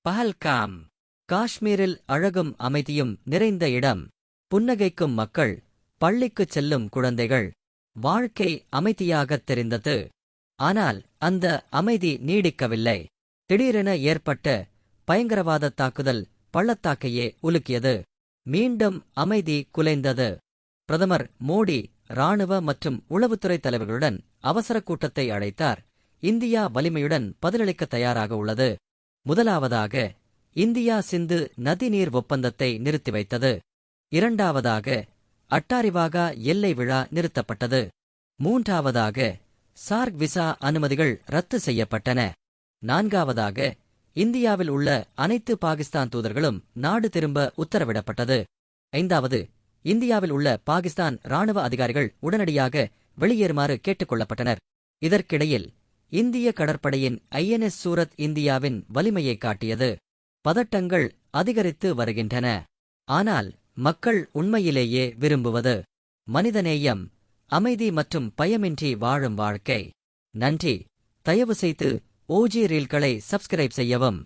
பஹல்காம் காஷ்மீரில் அழகும் அமைதியும் நிறைந்த இடம். புன்னகைக்கும் மக்கள், பள்ளிக்குச் செல்லும் குழந்தைகள். வாழ்க்கை அமைதியாகத் தெரிந்தது. ஆனால் அந்த அமைதி நீடிக்கவில்லை. திடீரென ஏற்பட்ட பயங்கரவாதத் தாக்குதல் பள்ளத்தாக்கையே உலுக்கியது. மீண்டும் அமைதி குலைந்தது. பிரதமர் மோடி இராணுவ மற்றும் உளவுத்துறை தலைவர்களுடன் அவசர கூட்டத்தை அழைத்தார். இந்தியா வலிமையுடன் பதிலளிக்க தயாராக உள்ளது. முதலாவதாக இந்தியா சிந்து நதிநீர் ஒப்பந்தத்தை நிறுத்தி வைத்தது. இரண்டாவதாக அட்டாரிவாகா எல்லை விழா நிறுத்தப்பட்டது. மூன்றாவதாக சார்க் விசா அனுமதிகள் ரத்து செய்யப்பட்டன. நான்காவதாக இந்தியாவில் உள்ள அனைத்து பாகிஸ்தான் தூதர்களும் நாடு திரும்ப உத்தரவிடப்பட்டது. ஐந்தாவது, இந்தியாவில் உள்ள பாகிஸ்தான் இராணுவ அதிகாரிகள் உடனடியாக வெளியேறுமாறு கேட்டுக் கொள்ளப்பட்டனர். இதற்கிடையில் இந்திய கடற்படையின் INS சூரத் இந்தியாவின் வலிமையை காட்டியது. பதட்டங்கள் அதிகரித்து வருகின்றன. ஆனால் மக்கள் உண்மையிலேயே விரும்புவது மனிதநேயம், அமைதி மற்றும் பயமின்றி வாழும் வாழ்க்கை. நன்றி. தயவு செய்து OG ரீல்களை சப்ஸ்கிரைப் செய்யவும்.